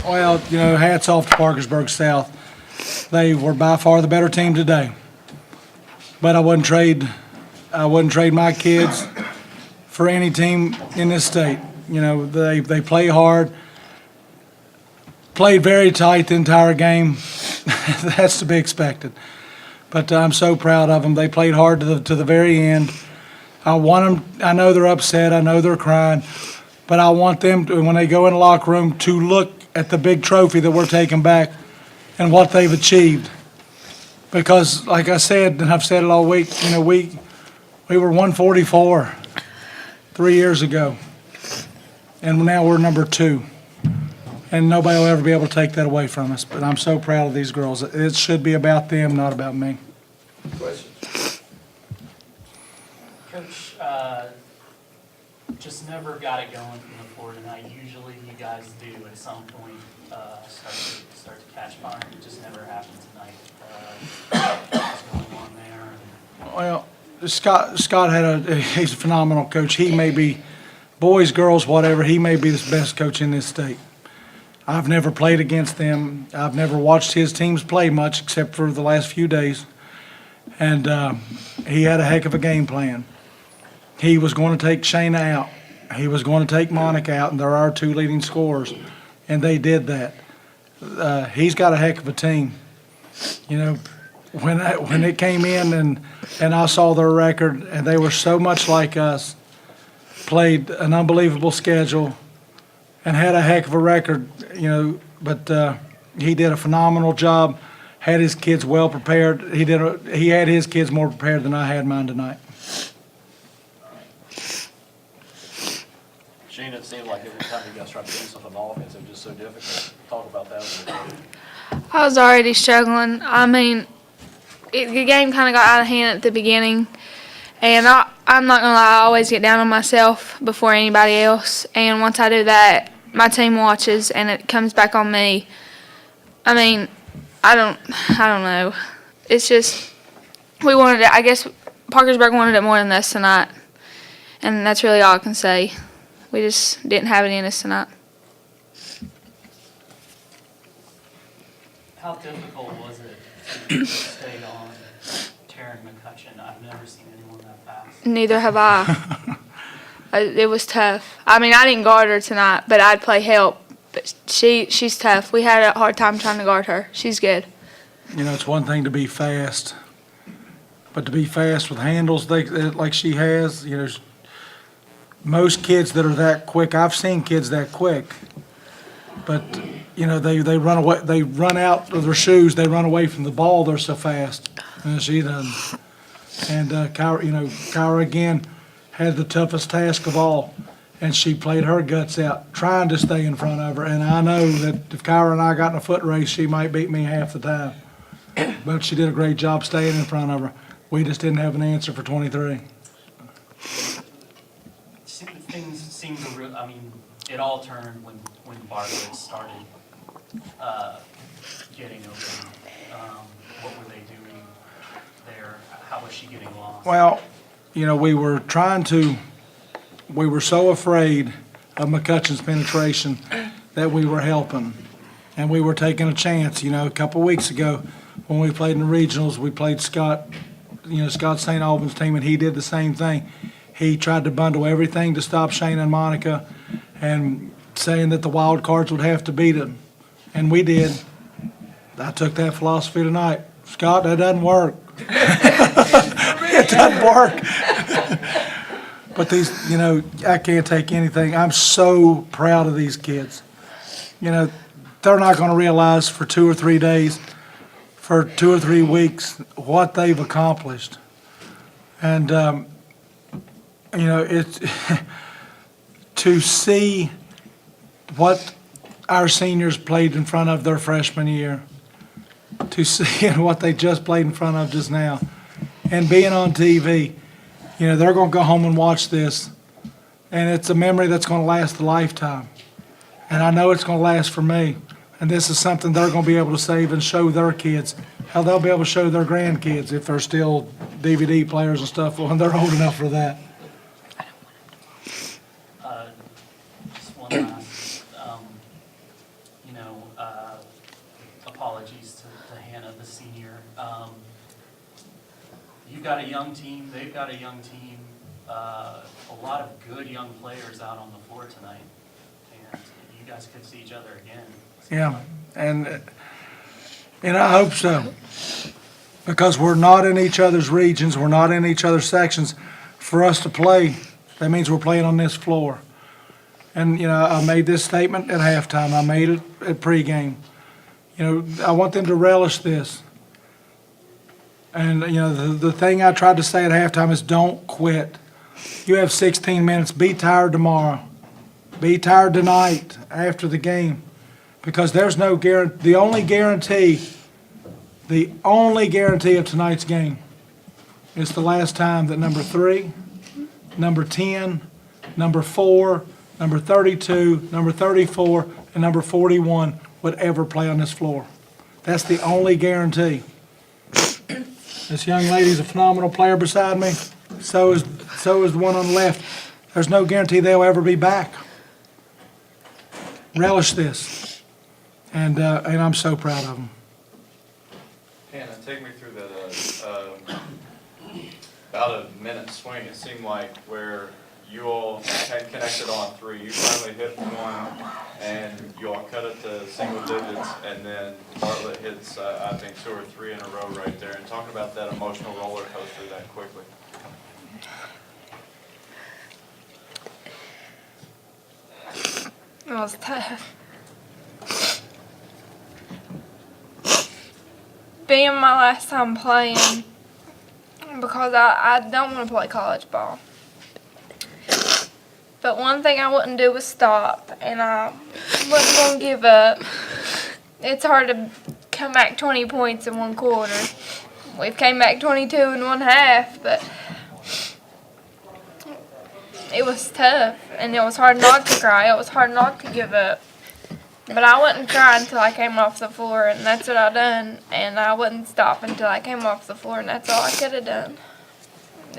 Well, hats off to Parkersburg South. They were by far the better team today. But I wouldn't trade my kids for any team in this state. They play hard, played very tight the entire game. That's to be expected. But I'm so proud of them. They played hard to the very end. I want them. I know they're upset. I know they're crying. But I want them to, when they go in the locker room, to look at the big trophy that we're taking back and what they've achieved. Because, like I said, and I've said it all week, we were 144 3 years ago, and now we're number 2. And nobody will ever be able to take that away from us. But I'm so proud of these girls. It should be about them, not about me. Questions? Coach, just never got it going from the floor tonight. Usually you guys do at some point start to catch fire. It just never happened tonight. What's going on there? Well, Scott he's a phenomenal coach. He may be, boys, girls, whatever, he may be the best coach in this state. I've never played against them. I've never watched his teams play much except for the last few days. And he had a heck of a game plan. He was going to take Shayna out. He was going to take Monica out, and they're our 2 leading scorers. And they did that. He's got a heck of a team. When it came in and I saw their record, and they were so much like us, played an unbelievable schedule, and had a heck of a record, but he did a phenomenal job, had his kids well prepared. He had his kids more prepared than I had mine tonight. Shane, it seemed like every time you guys tried to do something on offense, it was just so difficult. Talk about that a little bit. I was already struggling. I mean, the game kind of got out of hand at the beginning. And I'm not going to lie, I always get down on myself before anybody else. And once I do that, my team watches and it comes back on me. I mean, I don't know. It's just, we wanted it. I guess Parkersburg wanted it more than this tonight. And that's really all I can say. We just didn't have it in us tonight. How difficult was it to stay on Taryn McCutcheon? I've never seen anyone that fast. Neither have I. It was tough. I mean, I didn't guard her tonight, but I'd play help. But she's tough. We had a hard time trying to guard her. She's good. It's one thing to be fast, but to be fast with handles like she has, most kids that are that quick, I've seen kids that quick, but they run away, they run out of their shoes, they run away from the ball, they're so fast. And she doesn't. And Kyra again had the toughest task of all, and she played her guts out trying to stay in front of her. And I know that if Kyra and I got in a foot race, she might beat me half the time. But she did a great job staying in front of her. We just didn't have an answer for 23. Things seemed to, it all turned when Bartlett started getting open. What were they doing there? How was she getting lost? Well, we were so afraid of McCutcheon's penetration that we were helping. And we were taking a chance. A couple of weeks ago when we played in the regionals, we played Scott St. Albans' team, and he did the same thing. He tried to bundle everything to stop Shane and Monica, and saying that the wild cards would have to beat them. And we did. I took that philosophy tonight. Scott, that doesn't work. It doesn't work. But these, I can't take anything. I'm so proud of these kids. They're not going to realize for 2 or 3 days, for 2 or 3 weeks, what they've accomplished. And, it's to see what our seniors played in front of their freshman year, to see what they just played in front of just now, and being on TV. They're going to go home and watch this, and it's a memory that's going to last a lifetime. And I know it's going to last for me. And this is something they're going to be able to save and show their kids. Hell, they'll be able to show their grandkids if they're still DVD players and stuff when they're old enough for that. Just one last, is to Hannah, the senior. You've got a young team, they've got a young team, a lot of good young players out on the floor tonight, and you guys could see each other again. Yeah, and I hope so, because we're not in each other's regions, we're not in each other's sections. For us to play, that means we're playing on this floor. And, you know, I made this statement at halftime, I made it at pregame. You know, I want them to relish this. And, you know, the thing I tried to say at halftime is don't quit. You have 16 minutes, be tired tomorrow. Be tired tonight after the game. Because there's no guarantee, the only guarantee of tonight's game is the last time that number 3, number 10, number 4, number 32, number 34, and number 41 would ever play on this floor. That's the only guarantee. This young lady's a phenomenal player beside me. So is the one on the left. There's no guarantee they'll ever be back. Relish this. And I'm so proud of them. Hannah, take me through that about a minute swing. It seemed like where you all had connected on 3, you finally hit one, and you all cut it to single digits, and then Bartlett hits, I think, 2 or 3 in a row right there. And talk about that emotional roller coaster that quickly. It was tough. Being my last time playing, because I don't want to play college ball. But one thing I wouldn't do was stop, and I wasn't going to give up. It's hard to come back 20 points in 1 quarter. We've came back 22 in 1 half, but it was tough, and it was hard not to cry. It was hard not to give up. But I wouldn't cry until I came off the floor, and that's what I done. And I wouldn't stop until I came off the floor, and that's all I could have done.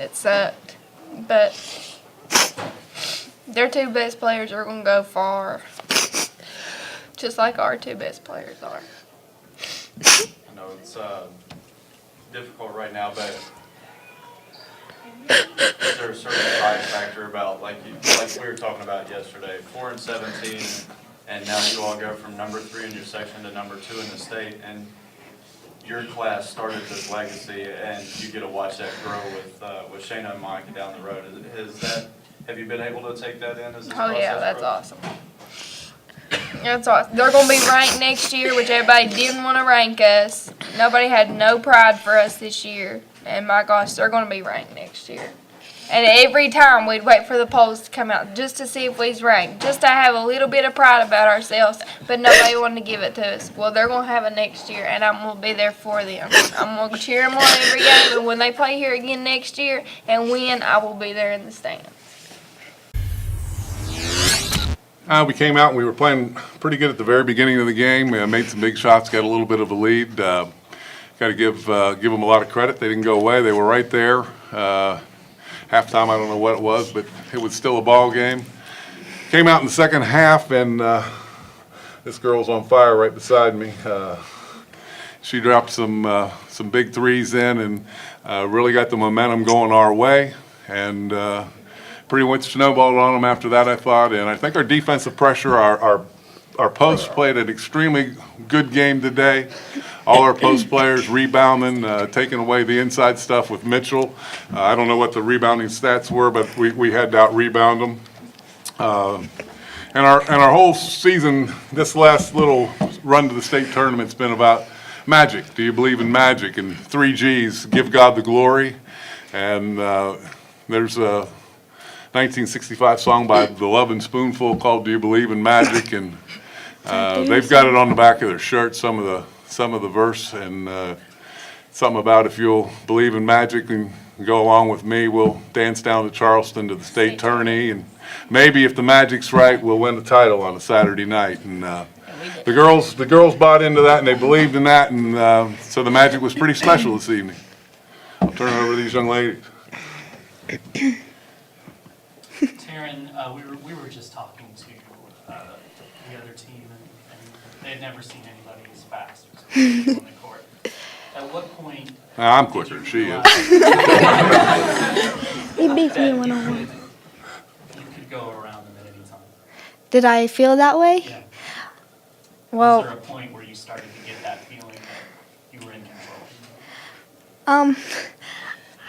It sucked, but their 2 best players are going to go far, just like our 2 best players are. I know it's difficult right now, but is there a certain pride factor about, like we were talking about yesterday, 4 and 17, and now you all go from number 3 in your section to number 2 in the state, and your class started this legacy, and you get to watch that grow with Shayna and Monica down the road. Have you been able to take that in as this process? Oh yeah, that's awesome. That's awesome. They're going to be ranked next year, which everybody didn't want to rank us. Nobody had no pride for us this year. And my gosh, they're going to be ranked next year. And every time we'd wait for the polls to come out just to see if we was ranked, just to have a little bit of pride about ourselves, but nobody wanted to give it to us. Well, they're going to have it next year, and I'm going to be there for them. I'm going to cheer them on every game, and when they play here again next year and win, I will be there in the stands. We came out and we were playing pretty good at the very beginning of the game. We made some big shots, got a little bit of a lead. Got to give them a lot of credit. They didn't go away. They were right there. Halftime, I don't know what it was, but it was still a ball game. Came out in the second half, and this girl's on fire right beside me. She dropped some big threes in and really got the momentum going our way. And pretty much snowballed on them after that, I thought. And I think our defensive pressure, our posts played an extremely good game today. All our post players rebounding, taking away the inside stuff with Mitchell. I don't know what the rebounding stats were, but we had to out-rebound them. And our whole season, this last little run to the state tournament's been about magic. Do you believe in magic? And 3 G's, give God the glory. And there's a 1965 song by the Lovin' Spoonful called "Do You Believe in Magic?" and they've got it on the back of their shirt. Some of the verse, and something about if you'll believe in magic and go along with me, we'll dance down to Charleston to the state tourney, and maybe if the magic's right, we'll win the title on a Saturday night. And the girls bought into that, and they believed in that, and so the magic was pretty special this evening. I'll turn it over to these young ladies. Taryn, we were just talking to the other team, and they had never seen anybody as fast. on the court. At what point? I'm quicker than she is. He beats me That one-on-one. you could go around them at any time. Did I feel that way? Yeah. Well, Was there a point where you started to get that feeling that you were in control?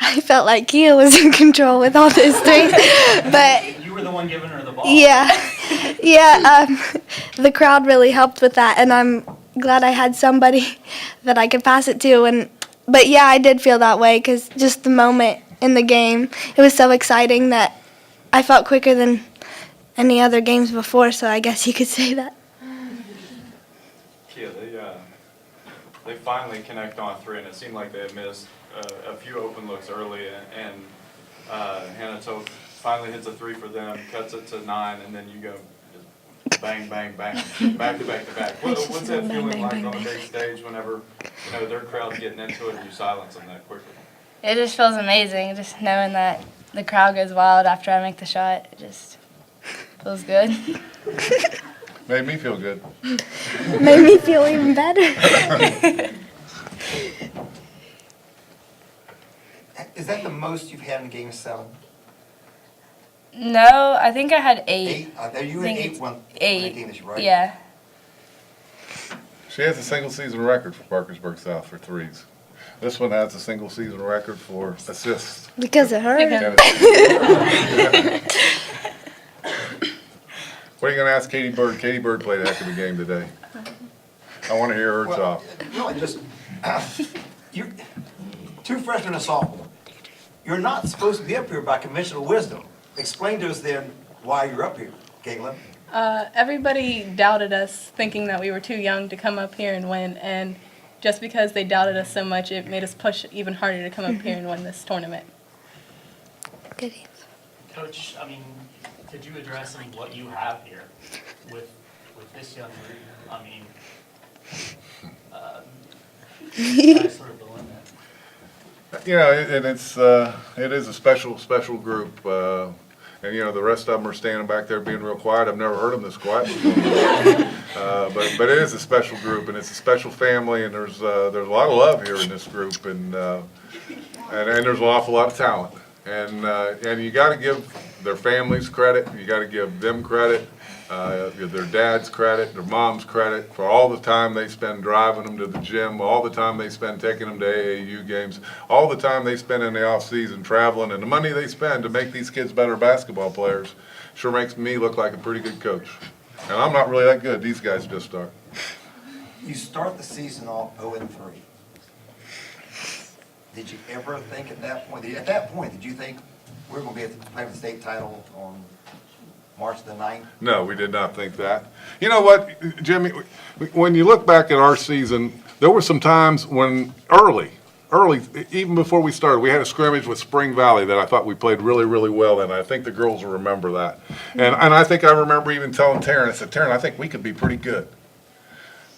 I felt like Keya was in control with all this thing, but You were the one giving her the ball. yeah, the crowd really helped with that, and I'm glad I had somebody that I could pass it to. But yeah, I did feel that way because just the moment in the game, it was so exciting that I felt quicker than any other games before. So I guess you could say that. Yeah, they finally connect on three, and it seemed like they had missed a few open looks early, and Hannah Toth finally hits a three for them, cuts it to 9, and then you go just bang, bang, bang, back to back to back. What's that Bang, feeling bang, like bang, on a bang. big stage whenever their crowd's getting into it and you silence them that quickly? It just feels amazing, just knowing that the crowd goes wild after I make the shot. It just feels good. Made me feel good. Made me feel even better. Is that the most you've had in Game 7? No, I think I had 8. 8? You had think 8 it's one 8. game this year, right? Yeah. She has a single season record for Parkersburg South for threes. This one has a single season record for assists. Because of her. And what are you going to ask Katie Bird? Katie Bird played a heck of a game today. I want to hear her Well, talk. really, just, you, 2 freshmen and a sophomore. You're not supposed to be up here by conventional wisdom. Explain to us then why you're up here, Caitlin. Everybody doubted us, thinking that we were too young to come up here and win, and just because they doubted us so much, it made us push even harder to come up here and win this tournament. Good answer. Coach, I mean, could you address what you have here with this young group? I mean, sky's sort of the limit. And it is a special group. And the rest of them are standing back there being real quiet. I've never heard them this quiet before. But it is a special group, and it's a special family, and there's a lot of love here in this group, and there's an awful lot of talent. And you got to give their families credit. You got to give them credit. Their dads credit, their moms credit for all the time they spend driving them to the gym, all the time they spend taking them to AAU games, all the time they spend in the off season traveling, and the money they spend to make these kids better basketball players sure makes me look like a pretty good coach. And I'm not really that good. These guys just are. You start the season off 0-3. Did you ever think at that point, did you think we're going to be playing the state title on March the 9th? No, we did not think that. You know what, Jimmy, when you look back at our season, there were some times when early, even before we started, we had a scrimmage with Spring Valley that I thought we played really, really well in. I think the girls will remember that. And I think I remember even telling Taryn, I said, Taryn, I think we could be pretty good.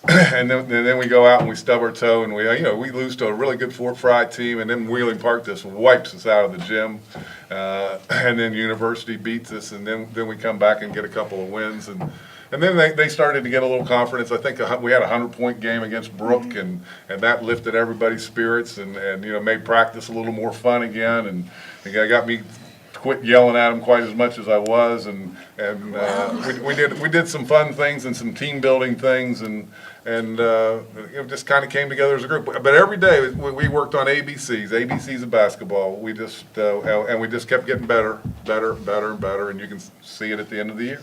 And then we go out and we stub our toe and we lose to a really good Fort Fry team, and then Wheeling Park just wipes us out of the gym, and then University beats us, and then we come back and get a couple of wins, and then they started to get a little confidence. I think we had a 100-point game against Brook, and that lifted everybody's spirits and made practice a little more fun again, and got me quit yelling at them quite as much as I was, and we did some fun things and some team building things, and it just kind of came together as a group. But every day we worked on ABCs of basketball. We just and we just kept getting better, and you can see it at the end of the year.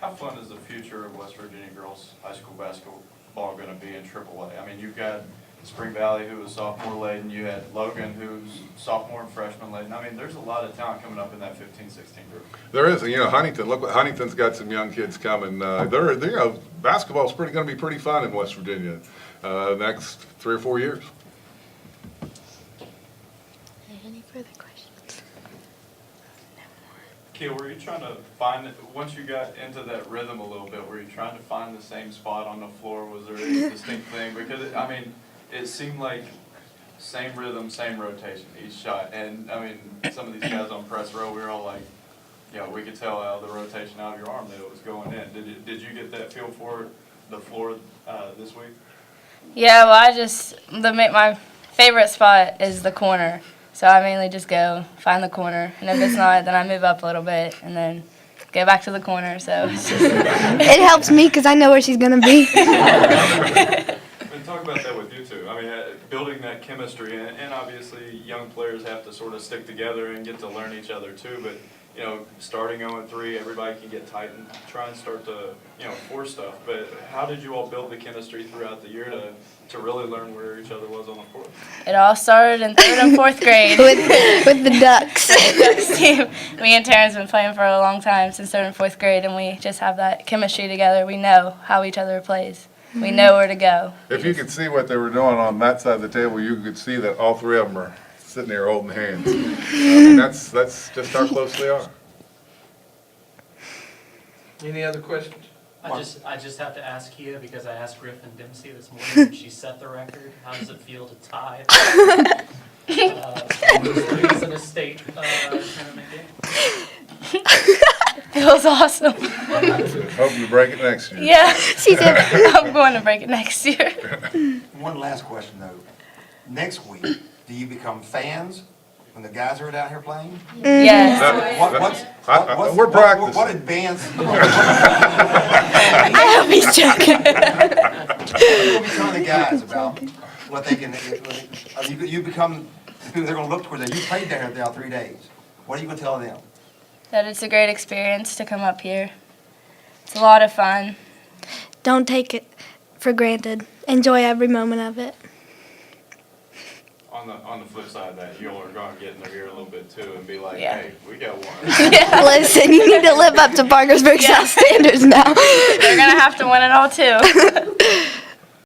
How fun is the future of West Virginia girls high school basketball going to be in AAA? I mean, you've got Spring Valley, who was sophomore laden. You had Logan, who's sophomore and freshman laden. I mean, there's a lot of talent coming up in that 15-16 group. There is, Huntington. Look, Huntington's got some young kids coming. Basketball's going to be pretty fun in West Virginia next 3 or 4 years. Any further questions? Keya, were you trying to find, once you got into that rhythm a little bit, were you trying to find the same spot on the floor? Was there any distinct thing? Because, it seemed like same rhythm, same rotation, each shot. And, some of these guys on press row, we were all like, we could tell out of the rotation out of your arm that it was going in. Did you get that feel for it the floor this week? Yeah, well, my favorite spot is the corner. So I mainly just go find the corner, and if it's not, then I move up a little bit, and then go back to the corner. So it's just It helps me because I know where she's gonna be. And talk about that with you two. I mean, building that chemistry, and obviously young players have to sort of stick together and get to learn each other too. But you know, starting 0-3, everybody can get tight and try and start to force stuff. But how did you all build the chemistry throughout the year to really learn where each other was on the court? it all started in 3rd and 4th grade. with the Ducks. Me and Taryn's been playing for a long time, since 3rd and 4th grade, and we just have that chemistry together. We know how each other plays. We know where to go. If you could see what they were doing on that side of the table, you could see that all three of them are sitting there holding hands. I mean, that's just how close they are. Any other questions? I just have to ask Keya, because I asked Griffin Dempsey this morning, she set the record. How does it feel to tie in a state tournament game? Feels awesome. Hoping to break it next year. Yeah, I'm going to break it next year. One last question though. Next week, do you become fans when the guys are down here playing? Yes. We're practicing. What advance? I hope he's joking. What will you be telling the guys about what they can, you become, people they're gonna look toward that, you played down here now 3 days. What are you gonna tell them? That it's a great experience to come up here. It's a lot of fun. Don't take it for granted. Enjoy every moment of it. On the flip side of that, you all are going to get in their ear a little bit too and be like, Yeah. hey, we got one. Listen, you need to live up to Parkersburg Yeah. South standards now. They're going to have to win it all too.